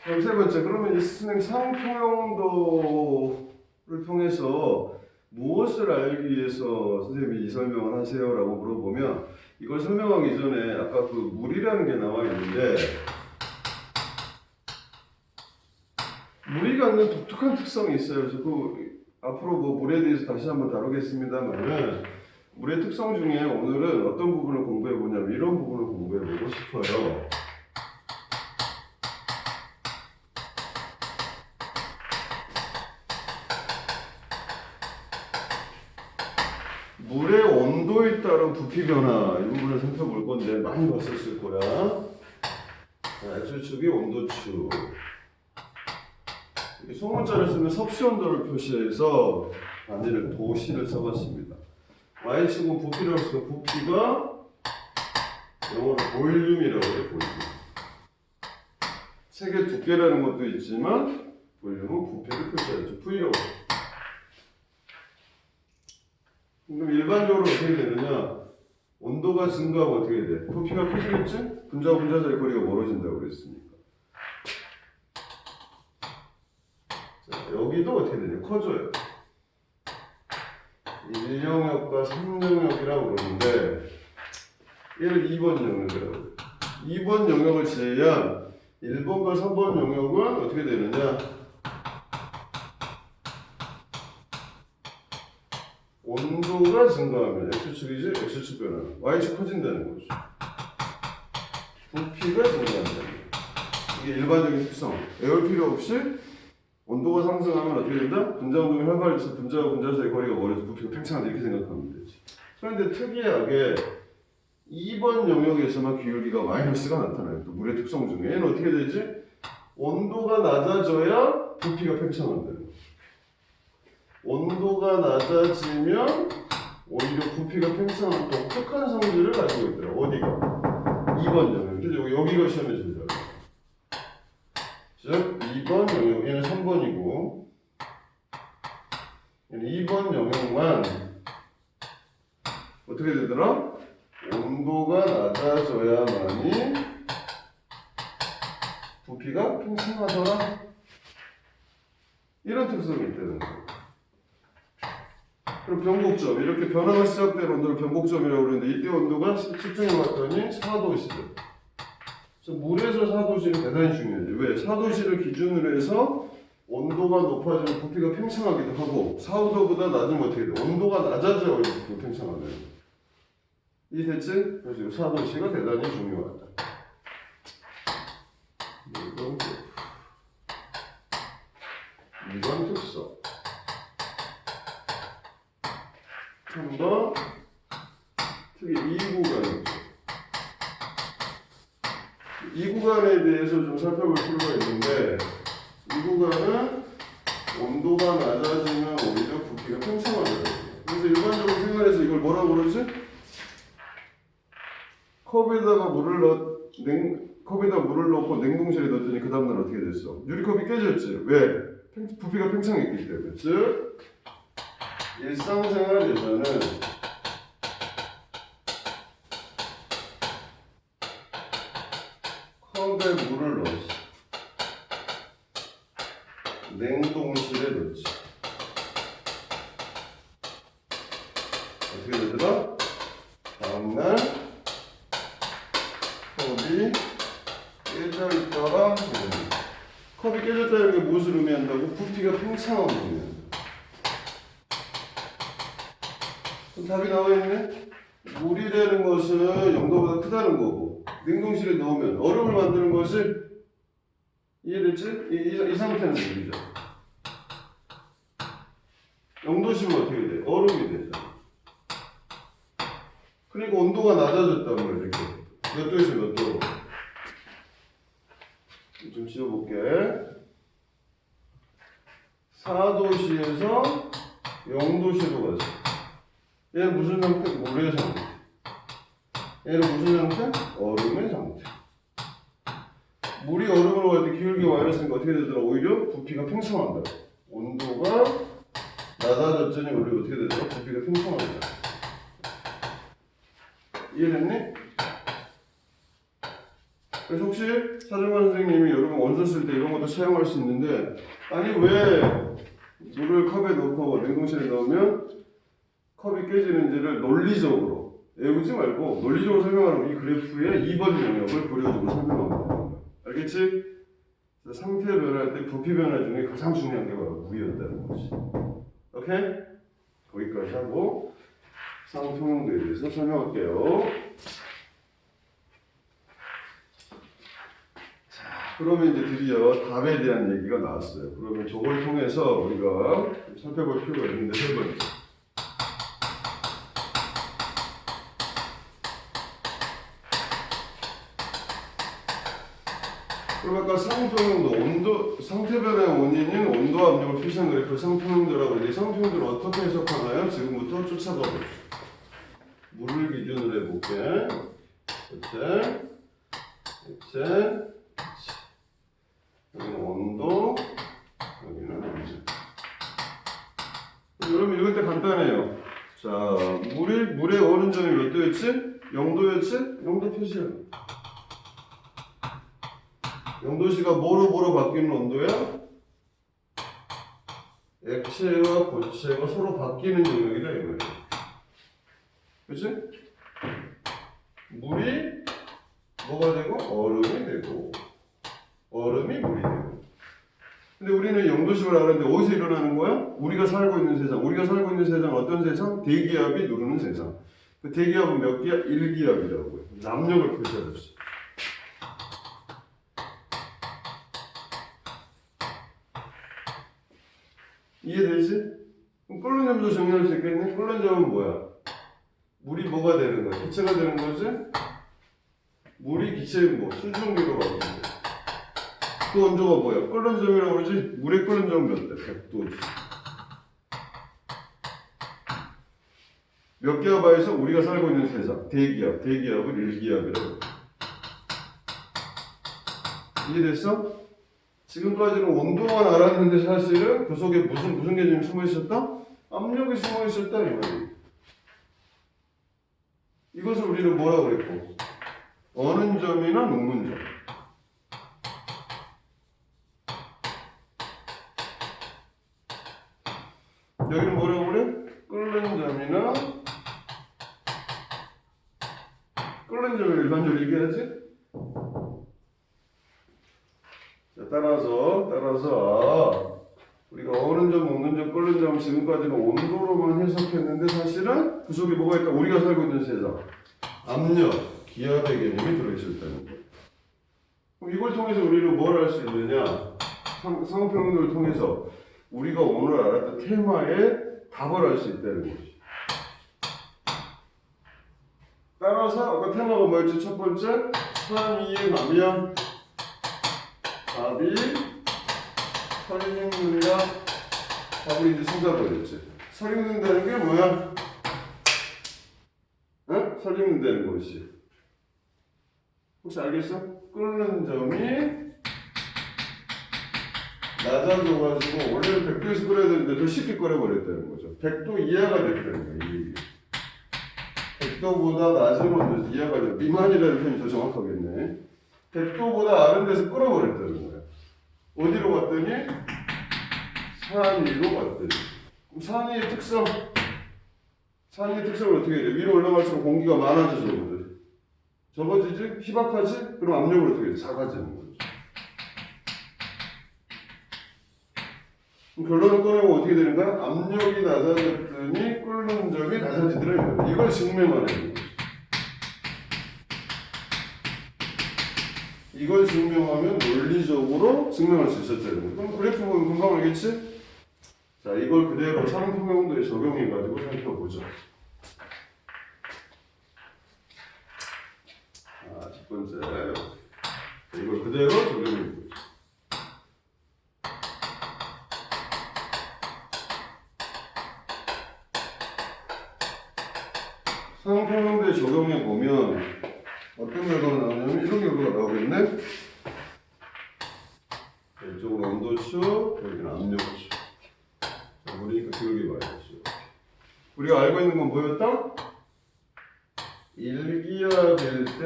그럼 세 번째, 그러면 이 선생님 상평형도를 통해서 무엇을 알기 위해서 선생님이 이 설명을 하세요라고 물어보면 이걸 설명하기 전에 아까 그 물이라는 게 나와 있는데 물이 갖는 독특한 특성이 있어요. 그래서 그 앞으로 뭐 물에 대해서 다시 한번 다루겠습니다만은 물의 특성 중에 오늘은 어떤 부분을 공부해 보냐면 이런 부분을 공부해 보고 싶어요. 물의 온도에 따른 부피 변화 이 부분을 살펴볼 건데 많이 봤었을 거야. 자, X축이 온도축. 소문자를 쓰면 섭씨 온도를 표시해서 단위를 도시를 써봤습니다. Y축은 부피라고 해서 부피가 영어로 볼륨이라고 해요. 볼륨. 색의 두께라는 것도 있지만 볼륨은 부피를 표시하죠. V라고 해요. 그럼 일반적으로 어떻게 되느냐? 온도가 증가하면 어떻게 돼? 부피가 커지겠지? 분자와 분자 사이 거리가 멀어진다고 그랬으니까. 자, 여기도 어떻게 되냐? 커져요. 1영역과 3영역이라고 그러는데 얘를 2번 영역이라고 해요. 2번 영역을 제외한 1번과 3번 영역은 어떻게 되느냐? 온도가 증가하면 X축이지? X축 변화는 Y축 커진다는 거죠. 부피가 증가한다는 거예요. 이게 일반적인 특성. 외울 필요 없이 온도가 상승하면 어떻게 된다? 분자 운동이 활발해져서 분자와 분자 사이 거리가 멀어져서 부피가 팽창한다 이렇게 생각하면 되지. 그런데 특이하게 2번 영역에서만 기울기가 마이너스가 나타나요. 또 물의 특성 중에 얘는 어떻게 되지? 온도가 낮아져야 부피가 팽창한다는 거예요. 온도가 낮아지면 오히려 부피가 팽창하는 독특한 성질을 가지고 있더라고요. 어디가? 2번 영역. 그래서 여기가 시험에 준다고. 즉 2번 영역, 얘는 3번이고 얘는 2번 영역만 어떻게 되더라? 온도가 낮아져야만이 부피가 팽창하더라. 이런 특성이 있다는 거예요. 그럼 변곡점, 이렇게 변화가 시작된 온도를 변곡점이라고 그러는데 이때 온도가 측정해 봤더니 4도씨죠. 그래서 물에서 4도씨는 대단히 중요해요. 왜? 4도씨를 기준으로 해서 온도가 높아지면 부피가 팽창하기도 하고 4, 5도보다 낮으면 어떻게 돼? 온도가 낮아져야 부피가 팽창하는 거예요. 이해됐지? 그래서 4도씨가 대단히 중요하다. 이건 특성. 한번 특히 이 구간이죠. 이 구간에 대해서 좀 살펴볼 필요가 있는데 이 구간은 온도가 낮아지면 오히려 부피가 팽창하더라고요. 그래서 일반적으로 생활에서 이걸 뭐라고 그러지? 컵에다가 물을 넣고 냉동실에 넣었더니 그 다음날 어떻게 됐어? 유리컵이 깨졌지. 왜? 부피가 팽창했기 때문에. 즉 일상생활에서는 컵에 물을 넣었어. 냉동실에 넣지. 어떻게 되더라? 다음날 컵이 깨져있다가 컵이 깨졌다는 게 무엇을 의미한다고? 부피가 팽창하고 의미한다. 그럼 답이 나와있네? 물이라는 것은 0도보다 크다는 거고 냉동실에 넣으면 얼음을 만드는 것이 이해됐지? 이 상태는 물이죠. 0도시면 어떻게 돼? 얼음이 되잖아. 그러니까 온도가 낮아졌단 말이야. 이렇게 몇 도에서 몇 도로? 좀 지워볼게. 4도시에서 0도시로 가죠. 얘는 무슨 상태? 물의 상태. 얘는 무슨 상태? 얼음의 상태. 물이 얼음으로 갈 때 기울기가 마이너스니까 어떻게 되더라? 오히려 부피가 팽창한다. 온도가 낮아졌더니 오히려 어떻게 되더라? 부피가 팽창한다. 이해됐니? 그래서 혹시 사정관 선생님이 여러분 원서 쓸 때 이런 것도 사용할 수 있는데, 아니 왜 물을 컵에 넣고 냉동실에 넣으면 컵이 깨지는지를 논리적으로 외우지 말고 논리적으로 설명하는 이 그래프의 2번 영역을 그려주고 설명합니다. 알겠지? 상태 변화할 때 부피 변화 중에 가장 중요한 게 바로 물이었다는 거지. 오케이? 거기까지 하고 상통용도에 대해서 설명할게요. 자, 그러면 이제 드디어 답에 대한 얘기가 나왔어요. 그러면 저걸 통해서 우리가 살펴볼 필요가 있는데, 세 번째. 그럼 아까 상통용도, 상태 변화의 원인인 온도와 압력을 표시한 그래프를 상통용도라고 하는데, 상통용도를 어떻게 해석하나요? 지금부터 쫓아가 보죠. 물을 기준으로 해볼게. 액체, 여기는 온도, 여기는 압력. 여러분 읽을 때 간단해요. 자, 물의 어느 점이 몇 도였지? 0도였지? 0도 표시해. 0도씨가 뭐로 바뀌는 온도야? 액체와 고체가 서로 바뀌는 영역이다 이거예요. 그치? 물이 뭐가 되고 얼음이 되고 얼음이 물이 되고. 근데 우리는 0도씩을 알았는데 어디서 일어나는 거야? 우리가 살고 있는 세상. 우리가 살고 있는 세상은 어떤 세상? 대기압이 누르는 세상. 그 대기압은 몇 기압? 1기압이라고요. 압력을 표시해줬어. 이해되지? 그럼 끓는 점도 정리할 수 있겠네? 끓는 점은 뭐야? 물이 뭐가 되는 거야? 기체가 되는 거지? 물이 기체의 뭐? 수증기로 바뀌는 거야. 그 온도가 뭐야? 끓는 점이라고 그러지? 물의 끓는 점은 몇 대? 100도지. 몇 기압하에서 우리가 살고 있는 세상, 대기압을 1기압이라고. 이해됐어? 지금까지는 온도만 알았는데 사실은 그 속에 무슨 개념이 숨어 있었다? 압력이 숨어 있었다 이 말이에요. 이것을 우리는 뭐라고 그랬고? 어는 점이나 녹는 점. 여기는 뭐라고 그래? 끓는 점이나 끓는 점을 일반적으로 얘기하지? 자, 따라서 우리가 어는 점, 녹는 점, 끓는 점 지금까지는 온도로만 해석했는데 사실은 그 속에 뭐가 있다? 우리가 살고 있는 세상. 압력, 기압의 개념이 들어있었다는 거예요. 그럼 이걸 통해서 우리는 뭘 할 수 있느냐? 상호평균도를 통해서 우리가 오늘 알았던 테마에 답을 할 수 있다는 거지. 따라서 아까 테마가 뭐였지? 첫 번째, 산 이에 가면 답이 설익는다. 답을 이제 찾아버렸지. 설익는다는 게 뭐야? 응? 설익는다는 것이. 혹시 알겠어? 끓는 점이 낮아져가지고 원래는 100도에서 끓여야 되는데 더 쉽게 끓여버렸다는 거죠. 100도 이하가 됐다는 거예요. 100도보다 낮은 온도 이하가 돼. 미만이라는 표현이 더 정확하겠네. 100도보다 아른 데서 끓여버렸다는 거야. 어디로 갔더니? 산 위로 갔더니. 그럼 산 위의 특성을 어떻게 해야 돼? 위로 올라갈수록 공기가 많아져서 적어지지? 희박하지? 그럼 압력을 어떻게 해? 작아지는 거죠. 그럼 결론을 꺼내면 어떻게 되는 거야? 압력이 낮아졌더니 끓는 점이 낮아지더라. 이걸 증명하는 거죠. 이걸 증명하면 논리적으로 증명할 수 있었다는 거예요. 그럼 그래프 보면 금방 알겠지? 자, 이걸 그대로 상통용도에 적용해가지고 살펴보죠. 자, 첫 번째. 자, 이걸 그대로 적용해보죠. 상통용도에 적용해보면 어떤 결과가 나오냐면 이런 결과가 나오겠네. 이쪽은 온도축, 여기는 압력축. 자, 그러니까 기울기 봐야죠. 우리가 알고 있는 건 뭐였다? 1기압일 때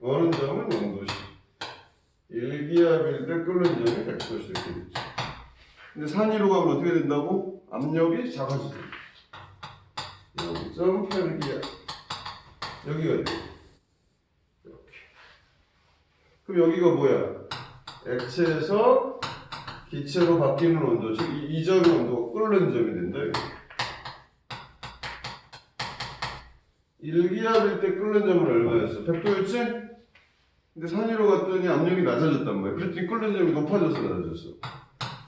어는 점은 0도씨. 일기압일 때 끓는 점이 100도씨 이렇게 되죠. 근데 산 위로 가면 어떻게 된다고? 압력이 작아지죠. 0.8기압. 여기가 돼. 이렇게. 그럼 여기가 뭐야? 액체에서 기체로 바뀌는 온도, 즉 이 점의 온도가 끓는 점이 된다. 일기압일 때 끓는 점은 얼마였어? 100도였지? 근데 산 위로 갔더니 압력이 낮아졌단 말이야. 그랬더니 끓는 점이 높아져서 낮아졌어.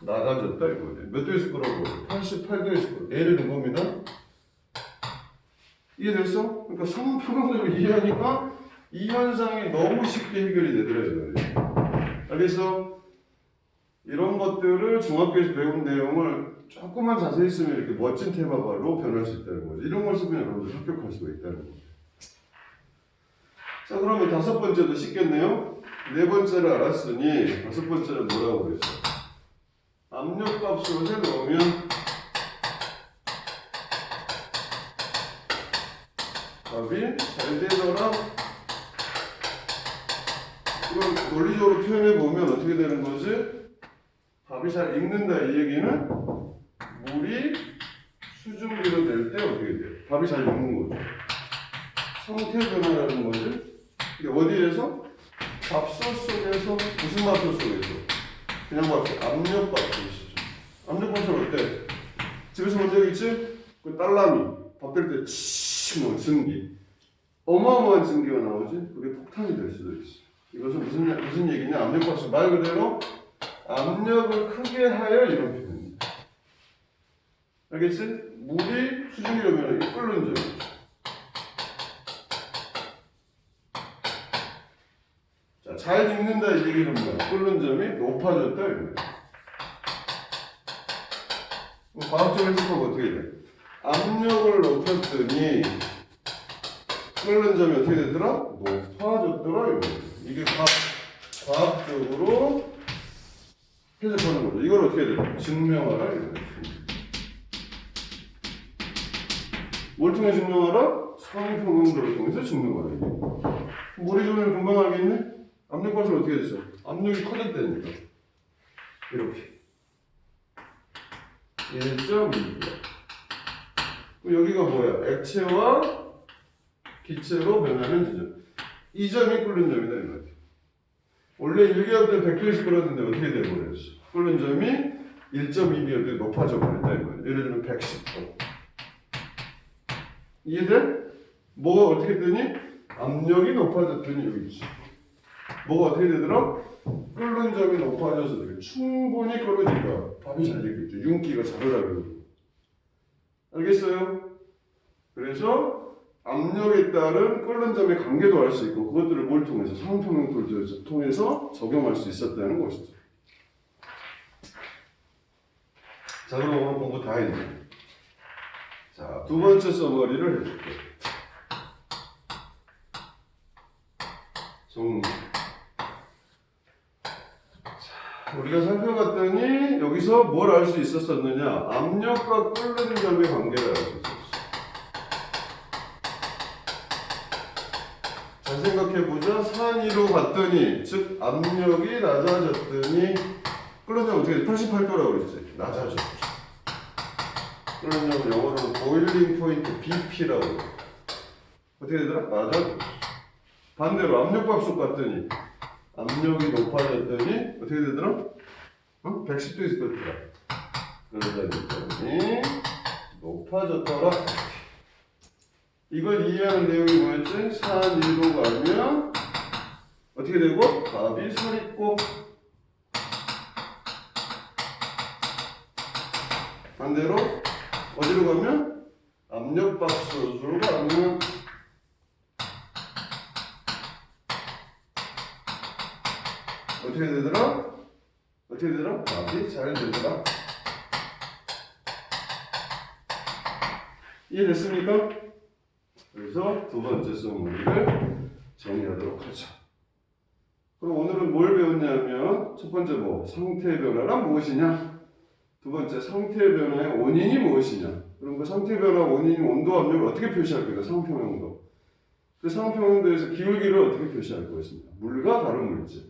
낮아졌다 이거지. 몇 도에서 끓어고? 88도에서 끓어. 예를 든 겁니다. 이해됐어? 그러니까 성평형적으로 이해하니까 이 현상이 너무 쉽게 해결이 되더라고요. 알겠어? 이런 것들을 중학교에서 배운 내용을 조금만 자세히 쓰면 이렇게 멋진 테마발로 변할 수 있다는 거죠. 이런 걸 쓰면 여러분들 합격할 수가 있다는 거죠. 자, 그러면 다섯 번째도 쉽겠네요. 네 번째를 알았으니 다섯 번째는 뭐라고 그랬어? 압력밥솥에 넣으면 밥이 잘 되더라. 이걸 논리적으로 표현해 보면 어떻게 되는 거지? 밥이 잘 익는다 이 얘기는 물이 수증기로 될 때 어떻게 돼? 밥이 잘 익는 거죠. 상태 변화라는 거지. 이게 어디에서? 밥솥 속에서. 무슨 밥솥 속에서? 그냥 밥솥. 압력밥솥이죠. 압력밥솥 어때? 집에서 본 적 있지? 그 딸랑이 밥 될 때 뭐 증기, 어마어마한 증기가 나오지. 그게 폭탄이 될 수도 있어. 이것은 무슨 얘기냐? 압력밥솥 말 그대로 압력을 크게 하여 이런 표현입니다. 알겠지? 물이 수증기로 변하게 끓는 점이죠. 자, 잘 익는다 이 얘기는 뭐야? 끓는 점이 높아졌다 이거야. 과학적으로 해석하면 어떻게 돼? 압력을 높였더니 끓는 점이 어떻게 되더라? 높아졌더라 이거야. 이게 과학적으로 해석하는 거죠. 이걸 어떻게 돼? 증명하라 이거야. 뭘 통해 증명하라? 상평형도를 통해서 증명하라 이게. 물이 좀 금방 알겠네? 압력밥을 어떻게 됐어? 압력이 커졌다니까. 이렇게 1.2기압. 여기가 뭐야? 액체와 기체로 변하는 지점. 이 점이 끓는 점이다 이 말이야. 원래 1기압 때 100도에서 끓었는데 어떻게 돼버렸어? 끓는 점이 1.2기압 때 높아져 버렸다 이 말이야. 예를 들면 110도. 이해돼? 뭐가 어떻게 되니? 압력이 높아졌더니 여기 있지. 뭐가 어떻게 되더라? 끓는 점이 높아져서 충분히 끓으니까 밥이 잘 되겠죠. 윤기가 잘 올라가고. 알겠어요? 그래서 압력에 따른 끓는 점의 관계도 알 수 있고 그것들을 뭘 통해서? 상평형도를 통해서 적용할 수 있었다는 것이죠. 자, 그럼 오늘 공부 다 했네. 자, 두 번째 서머리를 해줄게. 정리. 우리가 살펴봤더니 여기서 뭘 알 수 있었느냐? 압력과 끓는 점의 관계를 알 수 있었어. 잘 생각해보자. 산 위로 갔더니, 즉 압력이 낮아졌더니 끓는 점 어떻게 돼? 88도라고 그랬지? 낮아졌죠. 끓는 점은 영어로는 보일링 포인트 BP라고 해. 어떻게 되더라? 낮아졌죠. 반대로 압력밥솥 갔더니 압력이 높아졌더니 어떻게 되더라? 110도에서 끓더라. 그러더니 높아졌더라. 이걸 이해하는 내용이 뭐였지? 산 위로 가면 어떻게 되고? 밥이 살 있고. 반대로 어디로 가면? 압력밥솥으로 가면 어떻게 되더라? 어떻게 되더라? 밥이 잘 되더라. 이해됐습니까? 그래서 두 번째 서문을 정리하도록 하죠. 그럼 오늘은 뭘 배웠냐면 첫 번째 뭐? 상태 변화란 무엇이냐? 두 번째 상태 변화의 원인이 무엇이냐? 그럼 그 상태 변화 원인인 온도 압력을 어떻게 표시할 거냐? 상평형도. 그 상평온도에서 기울기를 어떻게 표시할 것이냐. 물과 다른 물질.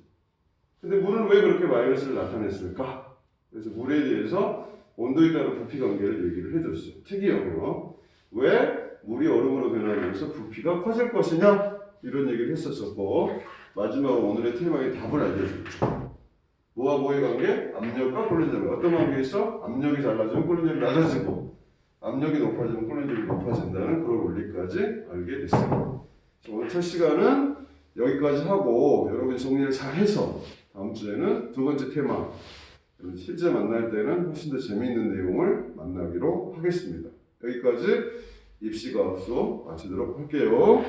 근데 물은 왜 그렇게 마이너스를 나타냈을까? 그래서 물에 대해서 온도에 따른 부피 관계를 얘기를 해줬어요. 특이 영역. 왜 물이 얼음으로 변하면서 부피가 커질 것이냐? 이런 얘기를 했었었고, 마지막으로 오늘의 테마의 답을 알려줬죠. 뭐와 뭐의 관계? 압력과 끓는 점이. 어떤 관계에 있어? 압력이 작아지면 끓는 점이 낮아지고, 압력이 높아지면 끓는 점이 높아진다는 그런 원리까지 알게 됐어요. 오늘 첫 시간은 여기까지 하고, 여러분이 정리를 잘 해서, 다음 주에는 두 번째 테마, 실제 만날 때는 훨씬 더 재미있는 내용을 만나기로 하겠습니다. 여기까지 입시과학 수업 마치도록 할게요.